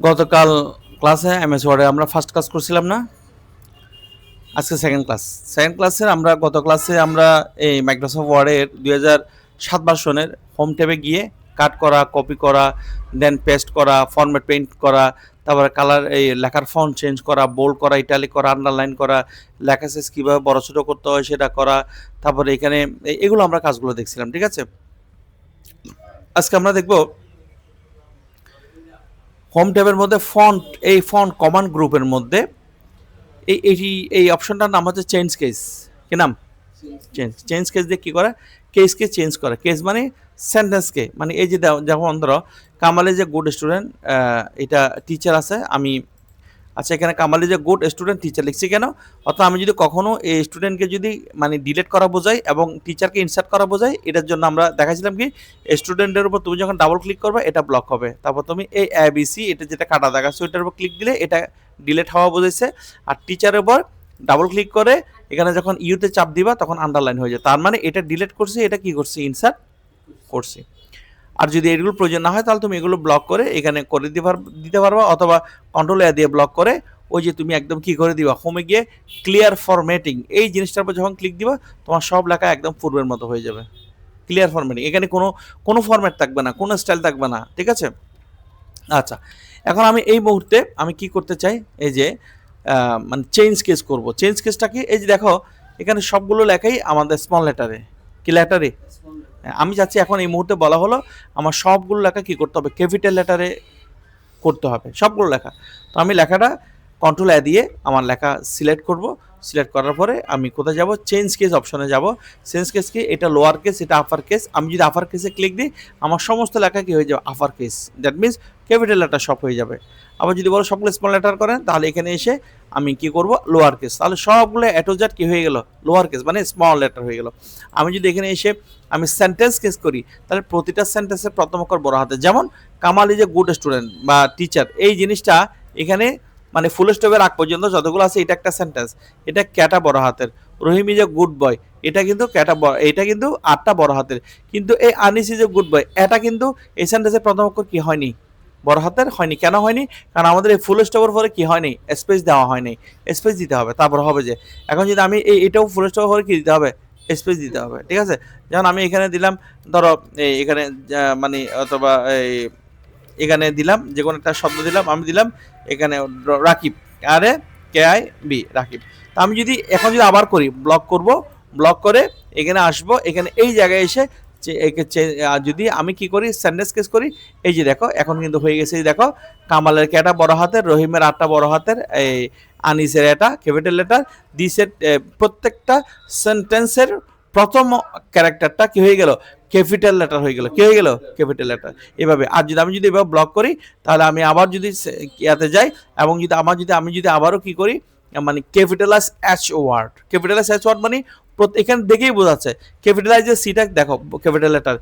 গতকাল ক্লাসে এমএস ওয়ার্ডে আমরা ফার্স্ট ক্লাস করছিলাম না, আজকে সেকেন্ড ক্লাস। সেকেন্ড ক্লাসের আমরা গত ক্লাসে আমরা এই মাইক্রোসফট ওয়ার্ডের 2007 ভার্সনের হোম ট্যাবে গিয়ে কাট করা, কপি করা, দেন পেস্ট করা, ফরম্যাট পেইন্ট করা, তারপরে কালার এই লেখার ফন্ট চেঞ্জ করা, বোল্ড করা, ইটালিক করা, আন্ডারলাইন করা, লেখা শেষ কীভাবে বড় ছোটো করতে হয় সেটা করা, তারপরে এখানে এগুলো আমরা কাজগুলো দেখছিলাম। ঠিক আছে, আজকে আমরা দেখব হোম ট্যাবের মধ্যে ফন্ট, এই ফন্ট কমান্ড গ্রুপের মধ্যে এই অপশনটার নাম হচ্ছে চেঞ্জ কেস। কি নাম? চেঞ্জ কেস দিয়ে কী করে? কেসকে চেঞ্জ করে। কেস মানে সেন্টেন্সকে, মানে এই যে যখন ধরো কামালে যে গুড স্টুডেন্ট, এটা টিচার আছে, আমি আচ্ছা এখানে কামালি যে গুড স্টুডেন্ট টিচার লিখছি কেন? অর্থাৎ আমি যদি কখনো এই স্টুডেন্টকে যদি মানে ডিলিট করা বোঝাই এবং টিচারকে ইনসার্ট করা বোঝাই, এটার জন্য আমরা দেখাছিলাম কি স্টুডেন্টের উপর তুমি যখন ডাবল ক্লিক করবে এটা ব্লক হবে, তারপর তুমি এই এবিসি এটা যেটা কাটা দেখাচ্ছে ওইটার উপর ক্লিক দিলে এটা ডিলিট হওয়া বোঝাইছে। আর টিচারের উপর ডাবল ক্লিক করে এখানে যখন ইউতে চাপ দিবা তখন আন্ডারলাইন হয়ে যায়, তার মানে এটা ডিলিট করছি, এটা কি করছি? ইনসার্ট করছি। আর যদি এগুলো প্রয়োজন না হয় তাহলে তুমি এগুলো ব্লক করে এখানে করে দিতে পারবা, অথবা কন্ট্রোল এ দিয়ে ব্লক করে ওই যে তুমি একদম কি করে দিবা, হোমে গিয়ে ক্লিয়ার ফরম্যাটিং এই জিনিসটার উপর যখন ক্লিক দিবা তোমার সব লেখা একদম পূর্বের মতো হয়ে যাবে। ক্লিয়ার ফরম্যাটিং, এখানে কোনো ফরম্যাট থাকবে না, কোনো স্টাইল থাকবে না। ঠিক আছে, আচ্ছা এখন আমি এই মুহূর্তে আমি কি করতে চাই, এই যে মানে চেঞ্জ কেস করব। চেঞ্জ কেসটা কি? এই যে দেখো এখানে সবগুলো লেখাই আমাদের স্মল লেটারে। কি লেটারে? আমি চাচ্ছি এখন এই মুহূর্তে বলা হলো আমার সবগুলো লেখা কি করতে হবে? ক্যাপিটাল লেটারে করতে হবে সবগুলো লেখা। তো আমি লেখাটা কন্ট্রোল এ দিয়ে আমার লেখা সিলেক্ট করব। সিলেক্ট করার পরে আমি কোথায় যাব? চেঞ্জ কেস অপশনে যাব। চেঞ্জ কেস কি? এটা লোয়ার কেস, এটা আপার কেস। আমি যদি আপার কেসে ক্লিক দিই আমার সমস্ত লেখা কি হয়ে যাবে? Upper case. That means capital letter সব হয়ে যাবে। আবার যদি বলো সবগুলো স্মল লেটার করেন তাহলে এখানে এসে আমি কি করব? Lower case. তাহলে সবগুলো অ্যাটোজাট কি হয়ে গেল? লোয়ার কেস, মানে স্মল লেটার হয়ে গেল। আমি যদি এখানে এসে আমি সেন্টেন্স কেস করি তাহলে প্রতিটা সেন্টেন্সের প্রথম অক্ষর বড় হাতে, যেমন Kamal is a good student বা টিচার, এই জিনিসটা এখানে মানে ফুল স্টপের আগ পর্যন্ত যতগুলো আছে এটা একটা সেন্টেন্স, এটা ক্যাটা বড় হাতের। রহিম ইজ এ গুড বয়, এটা কিন্তু ক্যাটা, এটা কিন্তু আটটা বড় হাতের। কিন্তু এই Anis is a good boy, এটা কিন্তু এই সেন্টেন্সের প্রথম অক্ষর কি হয়নি? বড় হাতের হয়নি। কেন হয়নি? কারণ আমাদের এই ফুল স্টপের পরে কি হয়নি? স্পেস দেওয়া হয়নি। স্পেস দিতে হবে, তারপর হবে যে এখন যদি আমি এটাও ফুল স্টপের পরে কি দিতে হবে? স্পেস দিতে হবে। ঠিক আছে, যেমন আমি এখানে দিলাম ধরো এখানে মানে অথবা এখানে দিলাম যে কোনো একটা শব্দ দিলাম, আমি দিলাম এখানে রাকিব, আরে কে আই বি, রাকিব। তা আমি যদি এখন যদি আবার করি, ব্লক করব, ব্লক করে এখানে আসবো, এখানে এই জায়গায় এসে যদি আমি কি করি? সেন্টেন্স কেস করি, এই যে দেখো এখন কিন্তু হয়ে গেছে। দেখো কামালের কেটা বড় হাতের, রহিমের আটটা বড় হাতের, এই আনিসের এটা ক্যাপিটাল লেটার, দিসের প্রত্যেকটা সেন্টেন্সের প্রথম ক্যারেক্টারটা কি হয়ে গেল? ক্যাপিটাল লেটার হয়ে গেল। কি হয়ে গেল? Capital letter. এভাবে। আর যদি আমি যদি এভাবে ব্লক করি তাহলে আমি আবার যদি ইয়াতে যাই এবং যদি আমি যদি আবারও কি করি, মানে capitalize each word, capitalize each word মানে এখানে দেখেই বোঝাচ্ছে ক্যাপিটালাইজ এর সিটা দেখো ক্যাপিটাল লেটার,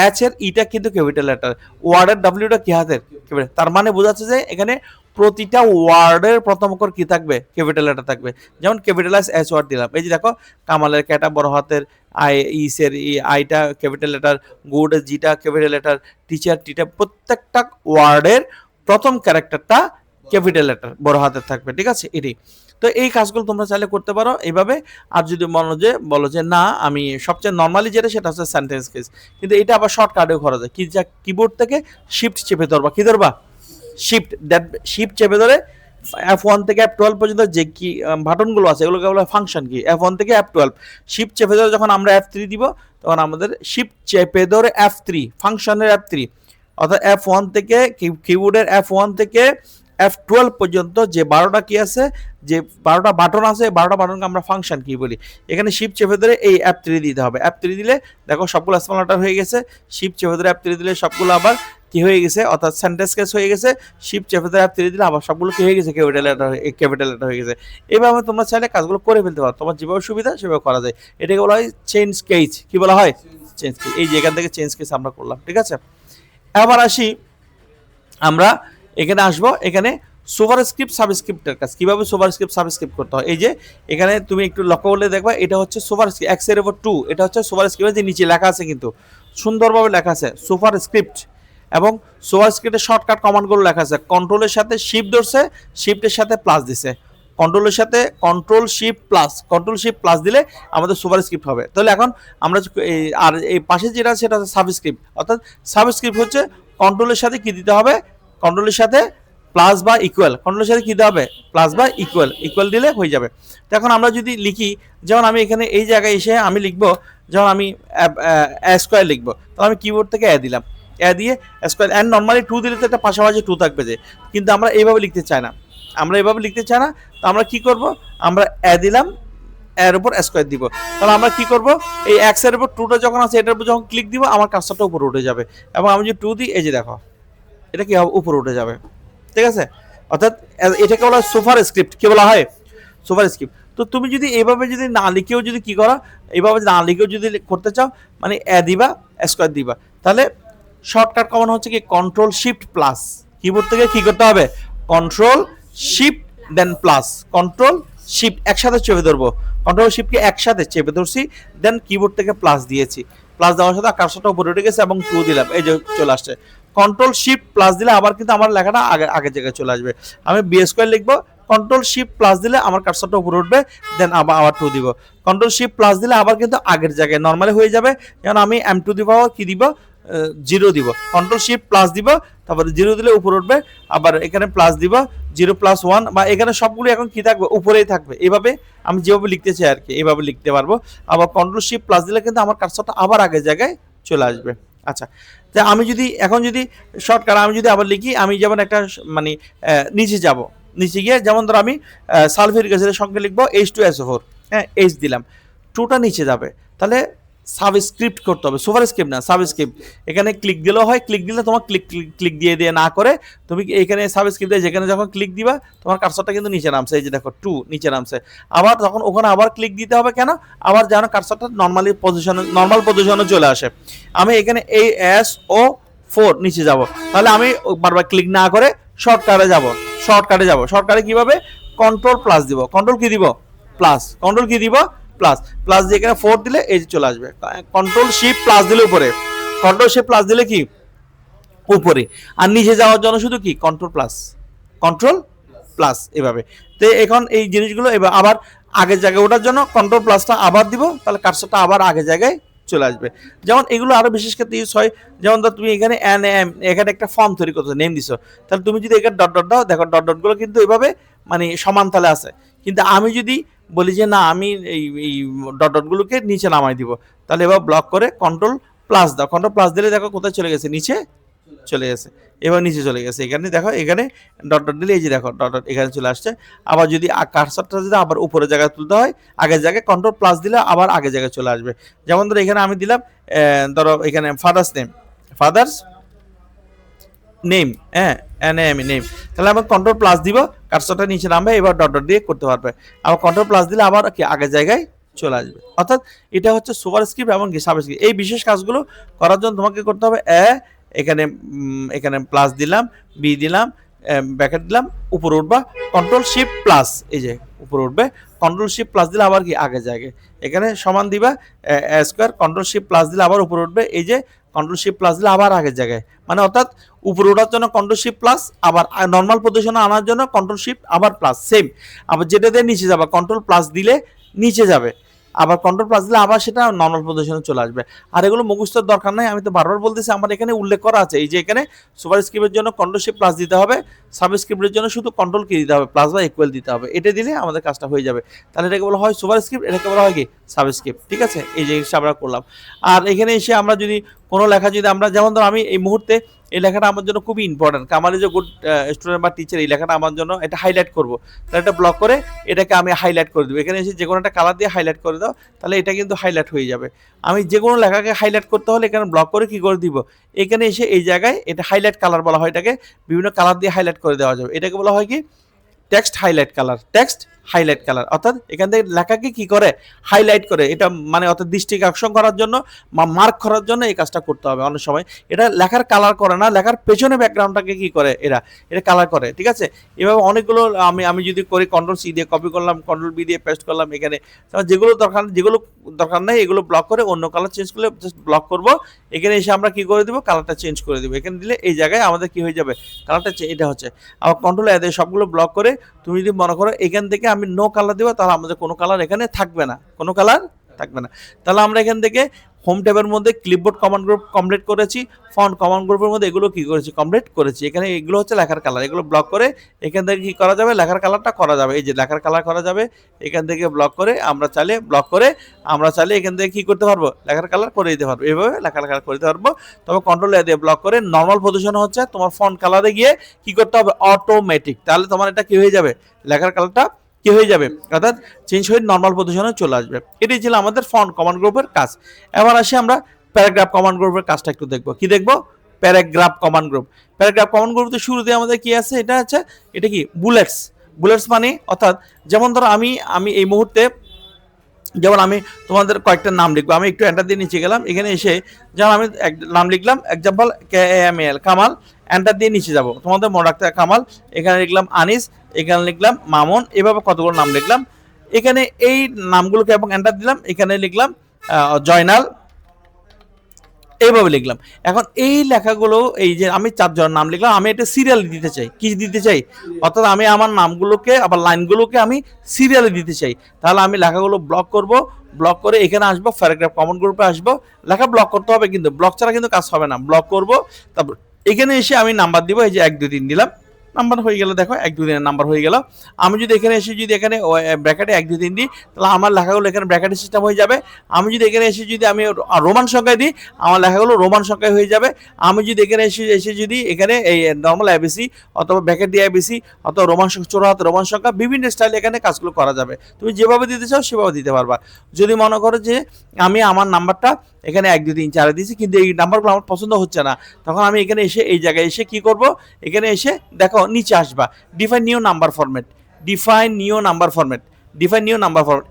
এচ এর ইটা কিন্তু ক্যাপিটাল লেটার, ওয়ার্ডের ডাব্লিউটা কি হাতের? ক্যাপিটাল। তার মানে বোঝাচ্ছে যে এখানে প্রতিটা ওয়ার্ডের প্রথম অক্ষর কি থাকবে? ক্যাপিটাল লেটার থাকবে। যেমন ক্যাপিটালাইজ এচ ওয়ার্ড দিলাম, এই যে দেখো কামালের ক্যাটা বড় হাতের, আই ইসের আইটা ক্যাপিটাল লেটার, গুড জিটা ক্যাপিটাল লেটার, টিচার টিটা, প্রত্যেকটা ওয়ার্ডের প্রথম ক্যারেক্টারটা ক্যাপিটাল লেটার বড় হাতের থাকবে। ঠিক আছে, এটি। তো এই কাজগুলো তোমরা চাইলে করতে পারো এইভাবে। আর যদি বলো যে না আমি সবচেয়ে নর্মালি যেটা সেটা হচ্ছে সেন্টেন্স কেস, কিন্তু এটা আবার শর্টকাটেও করা যায়। কিবোর্ড থেকে শিফট চেপে ধরবা, কি ধরবা? শিফট চেপে ধরে F1 থেকে F12 পর্যন্ত যে কি বাটনগুলো আছে এগুলোকে বলা হয় ফাংশন কি, F1 থেকে F12। শিফট চেপে ধরে যখন আমরা F3 দিব তখন আমাদের শিফট চেপে ধরে F3 ফাংশনের F3, অর্থাৎ F1 থেকে কিবোর্ডের F1 থেকে F12 পর্যন্ত যে 12টা কি আছে, যে 12টা বাটন আছে, 12টা বাটনকে আমরা ফাংশন কি বলি। এখানে শিফট চেপে ধরে এই F3 দিতে হবে। F3 দিলে দেখো সবগুলো স্মল লেটার হয়ে গেছে। শিফট চেপে ধরে F3 দিলে সবগুলো আবার কি হয়ে গেছে, অর্থাৎ সেন্টেন্স কেস হয়ে গেছে। শিফট চেপে ধরে F3 দিলে আবার সবগুলো কি হয়ে গেছে? ক্যাপিটাল লেটার হয়ে গেছে। এভাবে তোমরা চাইলে কাজগুলো করে ফেলতে পারো, তোমার যেভাবে সুবিধা সেভাবে করা যায়। এটাকে বলা হয় চেঞ্জ কেস। কি বলা হয়? Change case. এই যে এখান থেকে চেঞ্জ কেস আমরা করলাম। ঠিক আছে, এবার আসি আমরা এখানে আসবো, এখানে সুপারস্ক্রিপ্ট সাবস্ক্রিপ্টের কাজ কিভাবে সুপারস্ক্রিপ্ট সাবস্ক্রিপ্ট করতে হয়। এই যে এখানে তুমি একটু লক্ষ্য করলে দেখবা এটা হচ্ছে সুপারস্ক্রিপ্ট X এর উপর 2, এটা হচ্ছে সুপারস্ক্রিপ্ট যে নিচে লেখা আছে কিন্তু সুন্দরভাবে লেখা আছে সুপারস্ক্রিপ্ট। এবং সুপারস্ক্রিপ্টের শর্টকাট কমান্ডগুলো লেখা আছে, কন্ট্রোলের সাথে শিফট ধরছে, শিফটের সাথে প্লাস দিছে, কন্ট্রোলের সাথে কন্ট্রোল শিফট প্লাস দিলে আমাদের সুপারস্ক্রিপ্ট হবে। তাহলে এখন আমরা আর এই পাশে যেটা সেটা হচ্ছে সাবস্ক্রিপ্ট, অর্থাৎ সাবস্ক্রিপ্ট হচ্ছে কন্ট্রোলের সাথে কি দিতে হবে, কন্ট্রোলের সাথে প্লাস বা ইকুয়াল, কন্ট্রোলের সাথে কী দিতে হবে, প্লাস বা ইকুয়াল দিলে হয়ে যাবে। তো এখন আমরা যদি লিখি, যেমন আমি এখানে এই জায়গায় এসে আমি লিখবো, যেমন আমি স্কোয়ার লিখবো, তাহলে আমি কিবোর্ড থেকে দিলাম, দিয়ে স্কোয়ার, অ্যান্ড নর্মালি 2 দিলে তো একটা পাশাপাশি 2 থাকবে যে, কিন্তু আমরা এইভাবে লিখতে চাই না, তো আমরা কি করব, আমরা দিলাম, এর উপর স্কোয়ার দিব, তাহলে আমরা কি করব, এই এক্স এর উপর 2টা যখন আছে এটার উপর যখন ক্লিক দিব আমার কার্সরটা উপরে উঠে যাবে, এবং আমি যদি 2 দিই, এই যে দেখো এটা কি হবে, উপরে উঠে যাবে, ঠিক আছে। অর্থাৎ এটাকে বলা হয় সুপার স্ক্রিপ্ট, কি বলা হয়, সুপার স্ক্রিপ্ট। তো তুমি যদি এইভাবে যদি না লিখেও যদি কি করো, এইভাবে না লিখেও যদি করতে চাও, মানে দিবা, স্কোয়ার দিবা, তাহলে শর্টকাট কমান্ড হচ্ছে কি কন্ট্রোল শিফট প্লাস, কিবোর্ড থেকে কি করতে হবে, কন্ট্রোল শিফট দেন প্লাস, কন্ট্রোল শিফট একসাথে চেপে ধরবো, কন্ট্রোল শিফটকে একসাথে চেপে ধরছি, দেন কিবোর্ড থেকে প্লাস দিয়েছি, প্লাস দেওয়ার সাথে কার্সরটা উপরে উঠে গেছে এবং 2 দিলাম, এই যে চলে আসছে। কন্ট্রোল শিফট প্লাস দিলে আবার কিন্তু আমার লেখাটা আগের জায়গায় চলে আসবে। আমি বি স্কোয়ার লিখবো, কন্ট্রোল শিফট প্লাস দিলে আমার কার্সরটা উপরে উঠবে, দেন আবার 2 দিব, কন্ট্রোল শিফট প্লাস দিলে আবার কিন্তু আগের জায়গায় নর্মালি হয়ে যাবে, যেমন আমি m2 দিব, কি দিব, 0 দিব, কন্ট্রোল শিফট প্লাস দিব, তারপরে 0 দিলে উপরে উঠবে, আবার এখানে প্লাস দিব, 0 + 1, বা এখানে সবগুলো এখন কি থাকবে, উপরেই থাকবে। এইভাবে আমি যেভাবে লিখতে চাই আর কি, এইভাবে লিখতে পারবো। আবার কন্ট্রোল শিফট প্লাস দিলে কিন্তু আমার কার্সরটা আবার আগের জায়গায় চলে আসবে। আচ্ছা, তা আমি যদি এখন যদি শর্টকাট আমি যদি আবার লিখি, আমি যেমন একটা মানে নিচে যাব, নিচে গিয়ে যেমন ধরো আমি সালফিউরিক অ্যাসিডের সঙ্গে লিখবো H2SO4, হ্যাঁ, H দিলাম, 2টা নিচে যাবে, তাহলে সাবস্ক্রিপ্ট করতে হবে, সুপার স্ক্রিপ্ট না, সাবস্ক্রিপ্ট। এখানে ক্লিক দিলেও হয়, ক্লিক দিলে তোমার ক্লিক দিয়ে না করে তুমি এখানে সাবস্ক্রিপ্ট দিয়ে যেখানে যখন ক্লিক দিবা তোমার কার্সরটা কিন্তু নিচে নামছে, এই যে দেখো 2 নিচে নামছে, আবার তখন ওখানে আবার ক্লিক দিতে হবে, কেন, আবার যেন কার্সরটা নর্মাল পজিশনে চলে আসে। আমি এখানে এই SO4 নিচে যাব, তাহলে আমি বারবার ক্লিক না করে শর্টকাটে যাব, শর্টকাটে কিভাবে, কন্ট্রোল প্লাস দিব, কন্ট্রোল কি দিব, প্লাস দিয়ে এখানে 4 দিলে এই চলে আসবে, কন্ট্রোল শিফট প্লাস দিলে উপরে, কন্ট্রোল শিফট প্লাস দিলে কি উপরে, আর নিচে যাওয়ার জন্য শুধু কি কন্ট্রোল প্লাস এভাবে। তো এখন এই জিনিসগুলো এবার আবার আগের জায়গায় ওঠার জন্য কন্ট্রোল প্লাসটা আবার দিব, তাহলে কার্সরটা আবার আগের জায়গায় চলে আসবে। যেমন এগুলো আরো বিশেষ ক্ষেত্রে ইউজ হয়, যেমন ধর তুমি এখানে এখানে একটা ফর্ম তৈরি করছো, নেম দিছো, তাহলে তুমি যদি এখানে ডট দাও, দেখো ডট গুলো কিন্তু এইভাবে মানে সমান তালে আছে, কিন্তু আমি যদি বলি যে না আমি এই ডটগুলোকে নিচে নামাই দিব, তাহলে এবার ব্লক করে কন্ট্রোল প্লাস দাও, কন্ট্রোল প্লাস দিলে দেখো কোথায় চলে গেছে, নিচে চলে গেছে, এবার নিচে চলে গেছে, এখানে দেখো এখানে ডট দিলে এই যে দেখো ডট এখানে চলে আসছে। আবার যদি কার্সরটা যদি আবার উপরে জায়গায় তুলতে হয়, আগের জায়গায় কন্ট্রোল প্লাস দিলে আবার আগের জায়গায় চলে আসবে। যেমন ধরো এখানে আমি দিলাম, ধরো এখানে ফাদার্স নেম, হ্যাঁ, নেম, তাহলে আমার কন্ট্রোল প্লাস দিব, কার্সরটা নিচে নামবে, এবার ডট দিয়ে করতে পারবে, আবার কন্ট্রোল প্লাস দিলে আবার কি আগের জায়গায় চলে আসবে। অর্থাৎ এটা হচ্ছে সুপার স্ক্রিপ্ট এবং সাবস্ক্রিপ্ট। এই বিশেষ কাজগুলো করার জন্য তোমাকে করতে হবে, এখানে প্লাস দিলাম, বি দিলাম, ব্র্যাকেট দিলাম, উপরে উঠবা, কন্ট্রোল শিফট প্লাস, এই যে উপরে উঠবে, কন্ট্রোল শিফট প্লাস দিলে আবার কি আগের জায়গায়, এখানে সমান দিবা স্কোয়ার, কন্ট্রোল শিফট প্লাস দিলে আবার উপরে উঠবে, এই যে কন্ট্রোল শিফট প্লাস দিলে আবার আগের জায়গায়, মানে অর্থাৎ উপরে ওঠার জন্য কন্ট্রোল শিফট প্লাস, আবার নর্মাল পজিশনে আনার জন্য কন্ট্রোল শিফট আবার প্লাস, সেম। আবার যেটা দিয়ে নিচে যাবা, কন্ট্রোল প্লাস দিলে নিচে যাবে, আবার কন্ট্রোল প্লাস দিলে আবার সেটা নর্মাল পজিশনে চলে আসবে। আর এগুলো মুখস্থের দরকার নাই, আমি তো বারবার বলতেছি, আমার এখানে উল্লেখ করা আছে, এই যে এখানে সুপার স্ক্রিপ্টের জন্য কন্ট্রোল শিফট প্লাস দিতে হবে, সাবস্ক্রিপ্টের জন্য শুধু কন্ট্রোল কি দিতে হবে, প্লাস বা ইকুয়াল দিতে হবে, এটা দিলে আমাদের কাজটা হয়ে যাবে। তাহলে এটাকে বলা হয় সুপার স্ক্রিপ্ট, এটাকে বলা হয় কি সাবস্ক্রিপ্ট, ঠিক আছে। এই জিনিসটা আমরা করলাম। আর এখানে এসে আমরা যদি কোনো লেখা যদি আমরা, যেমন ধর আমি এই মুহূর্তে এই লেখাটা আমার জন্য খুবই ইম্পর্টেন্ট, আমার এই যে গুড স্টুডেন্ট বা টিচার, এই লেখাটা আমার জন্য এটা হাইলাইট করবো, তাহলে এটা ব্লক করে এটাকে আমি হাইলাইট করে দেবো, এখানে এসে যে কোনো একটা কালার দিয়ে হাইলাইট করে দাও, তাহলে এটা কিন্তু হাইলাইট হয়ে যাবে। আমি যে কোনো লেখাকে হাইলাইট করতে হলে এখানে ব্লক করে কি করে দিব, এখানে এসে এই জায়গায় এটা হাইলাইট কালার বলা হয়, এটাকে বিভিন্ন কালার দিয়ে হাইলাইট করে দেওয়া যাবে, এটাকে বলা হয় কি text highlight colour, text highlight colour, অর্থাৎ এখান থেকে লেখাকে কি করে হাইলাইট করে, এটা মানে অর্থাৎ দৃষ্টিকে আকর্ষণ করার জন্য বা মার্ক করার জন্য এই কাজটা করতে হবে। অনেক সময় এটা লেখার কালার করে না, লেখার পেছনে ব্যাকগ্রাউন্ডটাকে কি করে এটা কালার করে, ঠিক আছে। এভাবে অনেকগুলো আমি যদি করি কন্ট্রোল সি দিয়ে কপি করলাম, কন্ট্রোল বি দিয়ে পেস্ট করলাম, এখানে যেগুলো দরকার নেই এগুলো ব্লক করে অন্য কালার চেঞ্জ করলে জাস্ট ব্লক করব। এখানে এসে আমরা কি করে দেবো, কালারটা চেঞ্জ করে দেবো। এখানে দিলে এই জায়গায় আমাদের কি হয়ে যাবে, কালারটা এটা হচ্ছে। আবার কন্ট্রোল এ দিয়ে সবগুলো ব্লক করে তুমি যদি মনে করো এখান থেকে আমি নো কালার দেবো, তাহলে আমাদের কোনো কালার এখানে থাকবে না, কোনো কালার থাকবে না। তাহলে আমরা এখান থেকে হোম ট্যাবের মধ্যে ক্লিপবোর্ড কমান্ড গ্রুপ কমপ্লিট করেছি, ফন্ট কমান্ড গ্রুপের মধ্যে এগুলো কি করেছি, কমপ্লিট করেছি। এখানে এগুলো হচ্ছে লেখার কালার, এগুলো ব্লক করে এখান থেকে কি করা যাবে, লেখার কালারটা করা যাবে। এই যে লেখার কালার করা যাবে, এখান থেকে ব্লক করে আমরা চাইলে এখান থেকে কি করতে পারবো, লেখার কালার করে দিতে পারবো, এইভাবে লেখার কালার করে দিতে পারবো। তবে কন্ট্রোল এ দিয়ে ব্লক করে নর্মাল পজিশন হচ্ছে তোমার ফন্ট কালারে গিয়ে কি করতে হবে, অটোমেটিক, তাহলে তোমার এটা কি হয়ে যাবে, লেখার কালারটা কি হয়ে যাবে, অর্থাৎ চেঞ্জ হয়ে নর্মাল পজিশনে চলে আসবে। এটাই ছিল আমাদের ফন্ট কমান্ড গ্রুপের কাজ। এবার আসি আমরা প্যারাগ্রাফ কমান্ড গ্রুপের কাজটা একটু দেখবো। কি দেখবো, paragraph command group. Paragraph command গ্রুপে শুরুতে আমাদের কি আছে, এটা কি বুলেটস মানে অর্থাৎ যেমন ধরো আমি এই মুহূর্তে যেমন আমি তোমাদের কয়েকটা নাম লিখবো, আমি একটু এন্টার দিয়ে নিচে গেলাম, এখানে এসে যেমন আমি নাম লিখলাম এক্সাম্পল KAMAL কামাল, এন্টার দিয়ে নিচে যাব, তোমাদের মনে রাখতে হবে কামাল, এখানে লিখলাম আনিস, এখানে লিখলাম মামুন, এভাবে কতগুলো নাম লিখলাম। এখানে এই নামগুলোকে এবং এন্টার দিলাম, এখানে লিখলাম জয়নাল, এইভাবে লিখলাম। এখন এই লেখাগুলো এই যে আমি 4 জনের নাম লিখলাম, আমি এটা সিরিয়ালে দিতে চাই, কি দিতে চাই, অর্থাৎ আমি আমার নামগুলোকে আবার লাইনগুলোকে আমি সিরিয়ালে দিতে চাই। তাহলে আমি লেখাগুলো ব্লক করব, ব্লক করে এখানে আসবো, প্যারাগ্রাফ কমান্ড গ্রুপে আসবো, লেখা ব্লক করতে হবে, কিন্তু ব্লক ছাড়া কিন্তু কাজ হবে না। ব্লক করব, তারপর এখানে এসে আমি নাম্বার দিব, এই যে 1 2 3 দিলাম, নাম্বার হয়ে গেল, দেখো 1 2 3 নাম্বার হয়ে গেল। আমি যদি এখানে এসে যদি এখানে ব্র্যাকেটে 1 2 3 দিই, তাহলে আমার লেখাগুলো এখানে ব্র্যাকেটের সিস্টেম হয়ে যাবে। আমি যদি এখানে এসে যদি আমি রোমান সংখ্যায় দিই, আমার লেখাগুলো রোমান সংখ্যায় হয়ে যাবে। আমি যদি এখানে এসে যদি এখানে এই নর্মাল ABC অথবা ব্র্যাকেট দিয়ে ABC অথবা রোমান সংখ্যা, ছোট হাতের রোমান সংখ্যা, বিভিন্ন স্টাইলে এখানে কাজগুলো করা যাবে। তুমি যেভাবে দিতে চাও সেভাবে দিতে পারবা। যদি মনে করো যে আমি আমার নাম্বারটা এখানে 1 2 3 4 দিয়েছি, কিন্তু এই নাম্বারগুলো আমার পছন্দ হচ্ছে না, তখন আমি এখানে এসে এই জায়গায় এসে কি করব, এখানে এসে দেখো নিচে আসবা, ডিফাইন নিউ নাম্বার ফরম্যাট,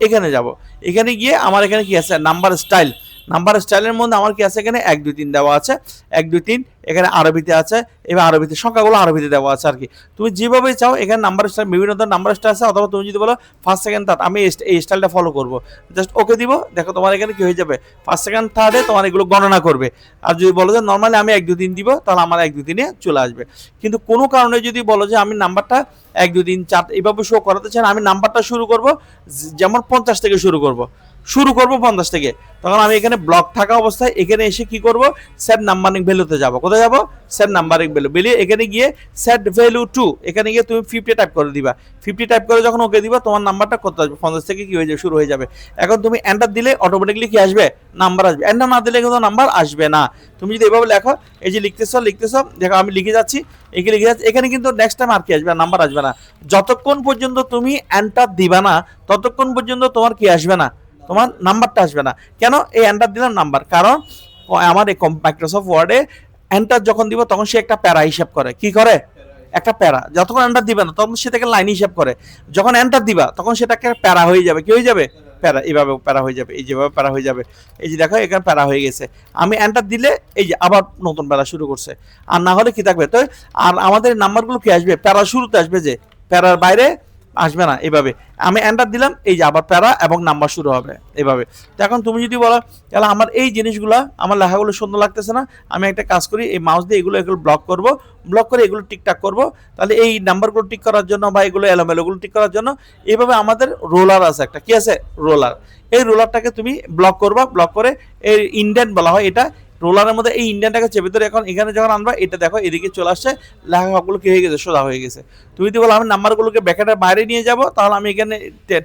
এখানে যাব। এখানে গিয়ে আমার এখানে কি আছে, নাম্বার স্টাইলের মধ্যে আমার কি আছে, এখানে 1 2 3 দেওয়া আছে, 1 2 3 এখানে আরবিতে আছে, এবার আরবিতে সংখ্যাগুলো আরবিতে দেওয়া আছে আর কি। তুমি যেভাবে চাও এখানে নাম্বার স্টাইল, বিভিন্ন ধরনের নাম্বার স্টাইল আছে, অথবা তুমি যদি বলো ফার্স্ট সেকেন্ড থার্ড, আমি এই স্টাইলটা ফলো করব, জাস্ট ওকে দিব, দেখো তোমার এখানে কি হয়ে যাবে, ফার্স্ট সেকেন্ড থার্ডে তোমার এগুলো গণনা করবে। আর যদি বলো যে নর্মালি আমি 1 2 3 দিব, তাহলে আমার 1 2 3 চলে আসবে। কিন্তু কোনো কারণে যদি বলো যে আমি নাম্বারটা 1 2 3 4 এইভাবে শো করাতে চান, আমি নাম্বারটা শুরু করব যেমন 50 থেকে শুরু করব 50 থেকে, তখন আমি এখানে ব্লক থাকা অবস্থায় এখানে এসে কি করব, সেট নাম্বারিং ভ্যালুতে যাব। কোথায় যাব, সেট নাম্বারিং ভ্যালু বেরিয়ে এখানে গিয়ে সেট ভ্যালু টু, এখানে গিয়ে তুমি 50 টাইপ করে দিবা। 50 টাইপ করে যখন ওকে দিবা, তোমার নাম্বারটা কত আসবে, 50 থেকে কি হয়ে যাবে, শুরু হয়ে যাবে। এখন তুমি এন্টার দিলে অটোমেটিকলি কি আসবে, নাম্বার আসবে। এন্টার না দিলে কিন্তু নাম্বার আসবে না। তুমি যদি এভাবে লেখো, এই যে লিখতেছ দেখো আমি লিখে যাচ্ছি, এখানে কিন্তু নেক্সট টাইম আর কি আসবে, নাম্বার আসবে না। যতক্ষণ পর্যন্ত তুমি এন্টার দিবা না, ততক্ষণ পর্যন্ত তোমার কি আসবে না, তোমার নাম্বারটা আসবে না। কেন, এই এন্টার দিলাম নাম্বার, কারণ আমার এই মাইক্রোসফট ওয়ার্ডে এন্টার যখন দিব তখন সে একটা প্যারা হিসাব করে, কি করে, একটা প্যারা। যতক্ষণ এন্টার দিবে না তখন সে থেকে লাইন হিসাব করে, যখন এন্টার দিবা তখন সেটাকে প্যারা হয়ে যাবে, কি হয়ে যাবে, প্যারা, এইভাবে প্যারা হয়ে যাবে, এই যেভাবে প্যারা হয়ে যাবে। এই যে দেখো এখানে প্যারা হয়ে গেছে, আমি এন্টার দিলে এই যে আবার নতুন প্যারা শুরু করছে। আর না হলে কি থাকবে, তো আর আমাদের নাম্বারগুলো কি আসবে, প্যারা শুরুতে আসবে, যে প্যারার বাইরে আসবে না। এভাবে আমি এন্টার দিলাম, এই যে আবার প্যারা এবং নাম্বার শুরু হবে এভাবে। তো এখন তুমি যদি বলো তাহলে আমার এই জিনিসগুলো, আমার লেখাগুলো সুন্দর লাগতেছে না, আমি একটা কাজ করি, এই মাউস দিয়ে এগুলো ব্লক করব, ব্লক করে এগুলো টিকটাক করব। তাহলে এই নাম্বারগুলো টিক করার জন্য বা এগুলো এলোমেলোগুলো ঠিক করার জন্য এইভাবে আমাদের রোলার আছে একটা, কি আছে, রোলার। এই রোলারটাকে তুমি ব্লক করবা, ব্লক করে এর ইন্ডেন্ট বলা হয় এটা, রোলারের মধ্যে এই ইন্ডিয়ানটাকে চেপে ধরে এখন এখানে যখন আনবা, এটা দেখো এদিকে চলে আসছে, লেখাগুলো কি হয়ে গেছে, সোজা হয়ে গেছে। তুমি যদি বলো আমি নাম্বারগুলোকে ব্র্যাকেটের বাইরে নিয়ে যাব, তাহলে আমি এখানে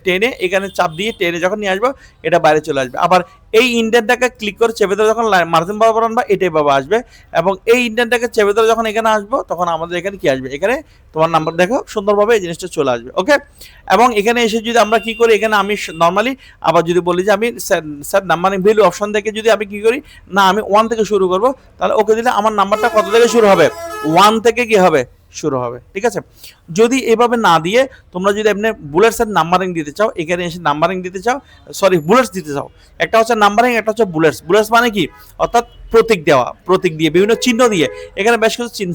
টেনে, এখানে চাপ দিয়ে টেনে যখন নিয়ে আসবো, এটা বাইরে চলে আসবে। আবার এই ইন্ডিয়ানটাকে ক্লিক করে চেপে ধরে যখন মার্জিন বরাবর আনবা, এটাই বাবা আসবে। এবং এই ইন্ডিয়ানটাকে চেপে ধরে যখন এখানে আসবো, তখন আমাদের এখানে কি আসবে, এখানে তোমার নাম্বার দেখো সুন্দরভাবে এই জিনিসটা চলে আসবে, ওকে। এবং এখানে এসে যদি আমরা কি করি, এখানে আমি নর্মালি আবার যদি বলি যে আমি সেট নাম্বারিং ভ্যালু অপশন থেকে যদি আমি কি করি, না আমি 1 থেকে শুরু করব, তাহলে ওকে দিলে আমার নাম্বারটা কত থেকে শুরু হবে, 1 থেকে কি হবে, শুরু হবে, ঠিক আছে। যদি এভাবে না দিয়ে তোমরা যদি এমনি বুলেটসের নাম্বারিং দিতে চাও, এখানে এসে নাম্বারিং দিতে চাও, সরি বুলেটস দিতে চাও, একটা হচ্ছে নাম্বারিং, একটা হচ্ছে বুলেটস। বুলেটস মানে কি, অর্থাৎ প্রতীক দেওয়া, প্রতীক দিয়ে বিভিন্ন চিহ্ন দিয়ে, এখানে বেশ কিছু চিহ্ন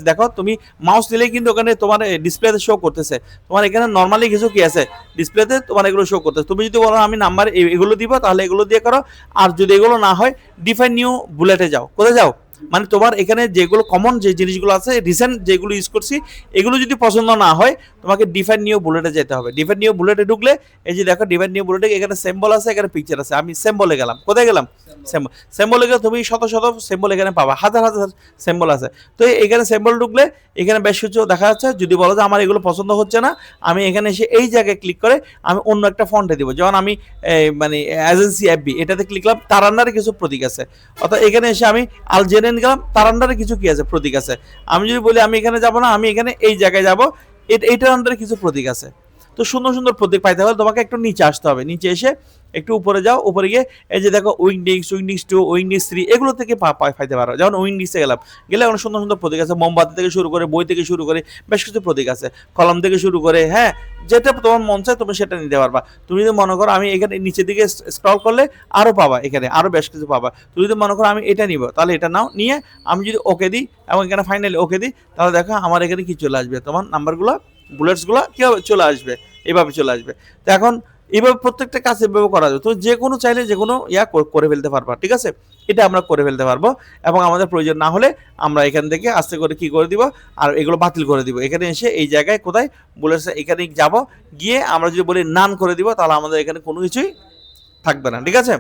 দেখো, তুমি মাউস দিলেই কিন্তু ওখানে তোমার ডিসপ্লেতে শো করতেছে। তোমার এখানে নর্মালি কিছু কি আছে ডিসপ্লেতে, তোমার এগুলো শো করতেছে। তুমি যদি বলো আমি নাম্বার এগুলো দিব, তাহলে এগুলো দিয়ে করো। আর যদি এগুলো না হয়, ডিফাইন নিউ বুলেটে যাও। কোথায় যাও, মানে তোমার এখানে যেগুলো কমন যে জিনিসগুলো আছে রিসেন্ট যেগুলো ইউজ করছি, এগুলো যদি পছন্দ না হয়, তোমাকে ডিফাইন নিউ বুলেটে যেতে হবে। ডিফাইন নিউ বুলেটে ঢুকলে এই যে দেখো ডিফাইন নিউ বুলেটে এখানে সিম্বল আছে, এখানে পিকচার আছে। আমি সিম্বলে গেলাম, কোথায় গেলাম, সিম্বল। সিম্বলে গেলে তুমি শত শত সিম্বল এখানে পাবা, হাজার হাজার সিম্বল আছে। তো এখানে সিম্বল ঢুকলে এখানে বেশ কিছু দেখা যাচ্ছে। যদি বলো যে আমার এগুলো পছন্দ হচ্ছে না, আমি এখানে এসে এই জায়গায় ক্লিক করে আমি অন্য একটা ফন্টে দিব। যেমন আমি মানে এজেন্সি এফবি এটাতে ক্লিক করলাম, তার আন্ডারে কিছু প্রতীক আছে। অর্থাৎ এখানে এসে আমি আলজেরিয়ান গেলাম, তার আন্ডারে কিছু কি আছে, প্রতীক আছে। আমি যদি বলি আমি এখানে যাব না, আমি এখানে এই জায়গায় যাব, এইটার আন্ডারে কিছু প্রতীক আছে। তো সুন্দর সুন্দর প্রতীক পাইতে হলে তোমাকে একটু নিচে আসতে হবে। নিচে এসে একটু উপরে যাও, উপরে গিয়ে এই যে দেখো উইংডিক্স, উইংডিক্স 2, উইংডিক্স 3 এগুলো থেকে পাইতে পারো। যেমন উইংডিক্সে গেলে অনেক সুন্দর সুন্দর প্রতীক আছে। মোমবাতি থেকে শুরু করে, বই থেকে শুরু করে বেশ কিছু প্রতীক আছে। কলম থেকে শুরু করে, হ্যাঁ, যেটা তোমার মন চায় তুমি সেটা নিতে পারবা। তুমি যদি মনে করো আমি এখানে নিচের দিকে স্ক্রল করলে আরও পাবা, এখানে আরও বেশ কিছু পাবা। তুমি যদি মনে করো আমি এটা নিব, তাহলে এটা নাও, নিয়ে আমি যদি ওকে দিই এবং এখানে ফাইনালি ওকে দিই, তাহলে দেখো আমার এখানে কি চলে আসবে, তোমার নাম্বারগুলো, বুলেটসগুলো কীভাবে চলে আসবে, এভাবে চলে আসবে। তো এখন এইভাবে প্রত্যেকটা কাজ এভাবে করা যাবে। তো যে কোনো চাইলে যে কোনো করে ফেলতে পারবা, ঠিক আছে। এটা আমরা করে ফেলতে পারবো, এবং আমাদের প্রয়োজন না হলে আমরা এখান থেকে আস্তে করে কি করে দিব, আর এগুলো বাতিল করে দিব। এখানে এসে এই জায়গায় কোথায় বলেছে এখানে যাব, গিয়ে আমরা যদি বলি নান করে দিব, তাহলে আমাদের এখানে কোনো কিছুই থাকবে না, ঠিক আছে।